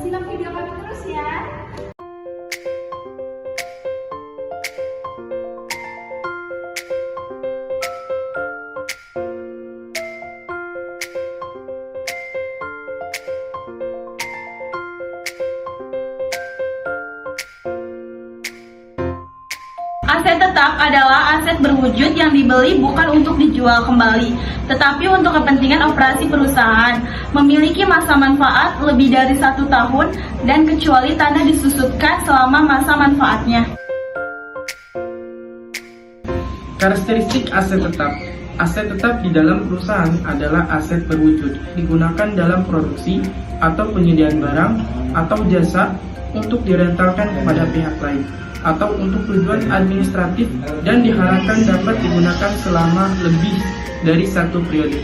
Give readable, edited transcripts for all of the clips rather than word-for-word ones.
Simak video kami terus ya. Aset tetap adalah aset berwujud yang dibeli bukan untuk dijual kembali, tetapi untuk kepentingan operasi perusahaan, memiliki masa manfaat lebih dari 1 tahun, dan kecuali tanah disusutkan selama masa manfaatnya. Karakteristik aset tetap. Aset tetap di dalam perusahaan adalah aset berwujud, digunakan dalam produksi atau penyediaan barang atau jasa untuk direntalkan kepada pihak lain, atau untuk tujuan administratif dan diharapkan dapat digunakan selama lebih dari 1 periode.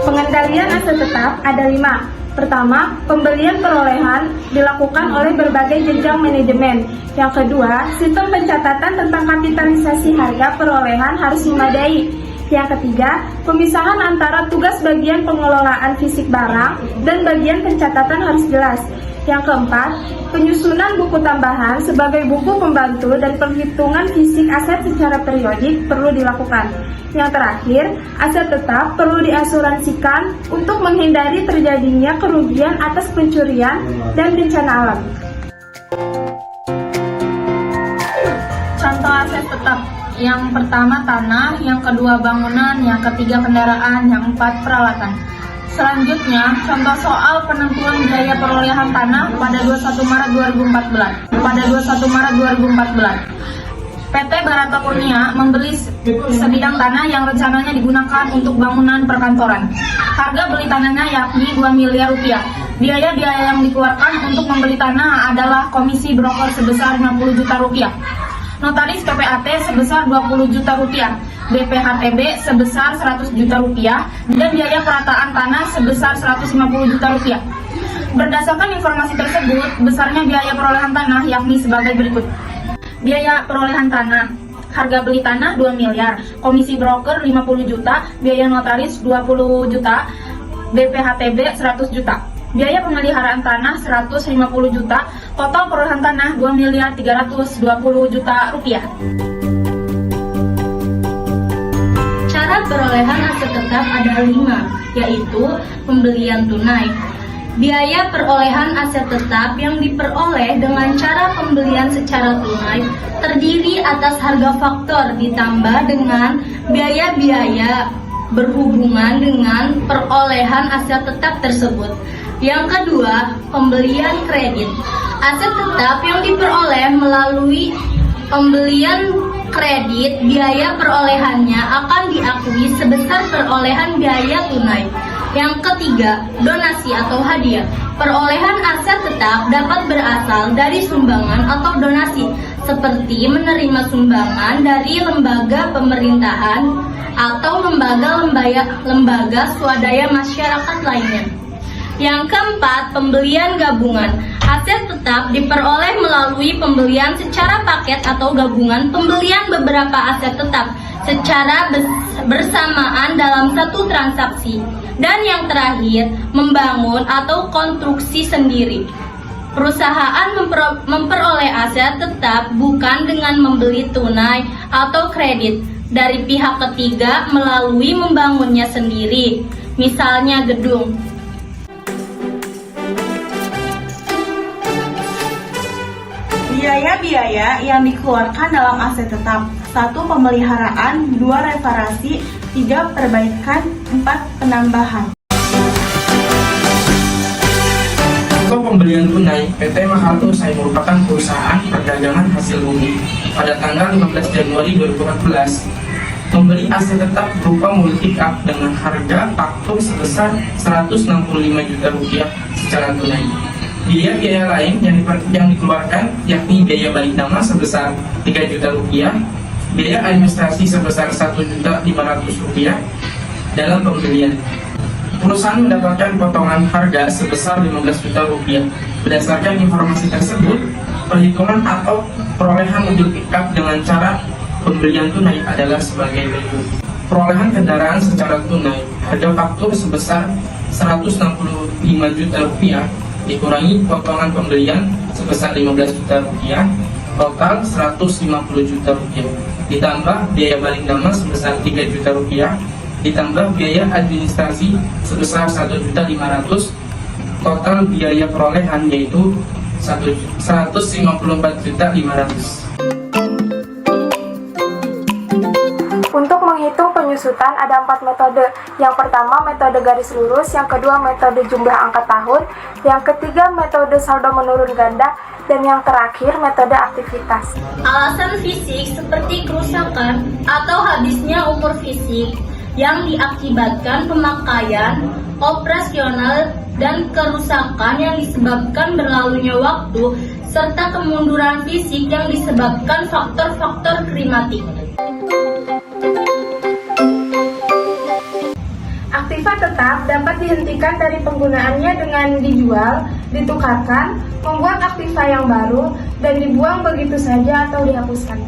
Pengendalian aset tetap ada 5. Pertama, pembelian perolehan dilakukan oleh berbagai jenjang manajemen. Yang kedua, sistem pencatatan tentang kapitalisasi harga perolehan harus memadai. Yang ketiga, pemisahan antara tugas bagian pengelolaan fisik barang dan bagian pencatatan harus jelas. Yang keempat, penyusunan buku tambahan sebagai buku pembantu dan perhitungan fisik aset secara periodik perlu dilakukan. Yang terakhir, aset tetap perlu diasuransikan untuk menghindari terjadinya kerugian atas pencurian dan bencana alam. Contoh aset tetap: yang pertama tanah, yang kedua bangunan, yang ketiga kendaraan, yang keempat peralatan. Selanjutnya, contoh soal penentuan biaya perolehan tanah pada 21 Maret 2014. PT Barata Kurnia membeli sebidang tanah yang rencananya digunakan untuk bangunan perkantoran. Harga beli tanahnya yakni 2 miliar rupiah. Biaya-biaya yang dikeluarkan untuk membeli tanah adalah komisi broker sebesar 50 juta rupiah, notaris PPAT sebesar 20 juta rupiah, BPHTB sebesar 100 juta rupiah, dan biaya perataan tanah sebesar 150 juta rupiah. Berdasarkan informasi tersebut, besarnya biaya perolehan tanah yakni sebagai berikut. Biaya perolehan tanah: harga beli tanah 2 miliar, komisi broker 50 juta, biaya notaris 20 juta, BPHTB 100 juta. Biaya pemeliharaan tanah 150 juta, total perolehan tanah 2 miliar 320 juta rupiah. Cara perolehan aset tetap ada 5, yaitu pembelian tunai. Biaya perolehan aset tetap yang diperoleh dengan cara pembelian secara tunai terdiri atas harga faktor ditambah dengan biaya-biaya berhubungan dengan perolehan aset tetap tersebut. Yang kedua, pembelian kredit. Aset tetap yang diperoleh melalui pembelian kredit, biaya perolehannya akan diakui sebesar perolehan biaya tunai. Yang ketiga, donasi atau hadiah. Perolehan aset tetap dapat berasal dari sumbangan atau donasi, seperti menerima sumbangan dari lembaga pemerintahan atau lembaga swadaya masyarakat lainnya. Yang keempat, pembelian gabungan. Aset tetap diperoleh melalui pembelian secara paket atau gabungan pembelian beberapa aset tetap secara bersamaan dalam satu transaksi. Dan yang terakhir, membangun atau konstruksi sendiri. Perusahaan memperoleh aset tetap bukan dengan membeli tunai atau kredit dari pihak ketiga melalui membangunnya sendiri, misalnya gedung. Biaya-biaya yang dikeluarkan dalam aset tetap: 1. Pemeliharaan, 2. Reparasi, 3. Perbaikan, 4. Penambahan. Untuk pembelian tunai, PT Maharto Usai merupakan perusahaan perdagangan hasil bumi. Pada tanggal 15 Januari 2014, membeli aset tetap berupa multi pick up dengan harga faktur sebesar 165 juta rupiah secara tunai. Biaya-biaya lain yang dikeluarkan yakni biaya balik nama sebesar 3 juta rupiah, biaya administrasi sebesar 1.500.000 rupiah dalam pembelian. Perusahaan mendapatkan potongan harga sebesar 15 juta rupiah. Berdasarkan informasi tersebut, perhitungan atau perolehan mobil pickup dengan cara pembelian tunai adalah sebagai berikut. perolehan kendaraan secara tunai, harga faktur sebesar Rp165 juta dikurangi potongan pembelian sebesar Rp15 juta, total Rp150 juta, ditambah biaya balik nama sebesar Rp3 juta, ditambah biaya administrasi sebesar Rp1.500.000, total biaya perolehan yaitu Rp154.500.000. Untuk menghitung penyusutan ada 4 metode. Yang pertama metode garis lurus, yang kedua metode jumlah angka tahun, yang ketiga metode saldo menurun ganda, dan yang terakhir metode aktivitas. Alasan fisik seperti kerusakan atau habisnya umur fisik yang diakibatkan pemakaian, operasional, dan kerusakan yang disebabkan berlalunya waktu, serta kemunduran fisik yang disebabkan faktor-faktor klimatik. Aktiva tetap dapat dihentikan dari penggunaannya dengan dijual, ditukarkan, membuat aktiva yang baru, dan dibuang begitu saja atau dihapuskan.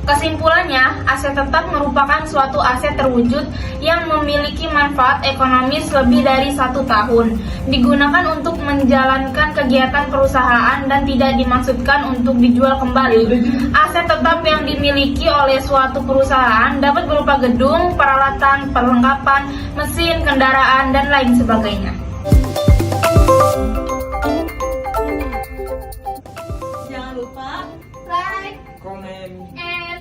Kesimpulannya, aset tetap merupakan suatu aset terwujud yang memiliki manfaat ekonomis lebih dari 1 tahun, digunakan untuk menjalankan kegiatan perusahaan dan tidak dimaksudkan untuk dijual kembali. Aset tetap yang dimiliki oleh suatu perusahaan dapat berupa gedung, peralatan, perlengkapan, mesin, kendaraan, dan lain sebagainya. Jangan lupa like, Komen. and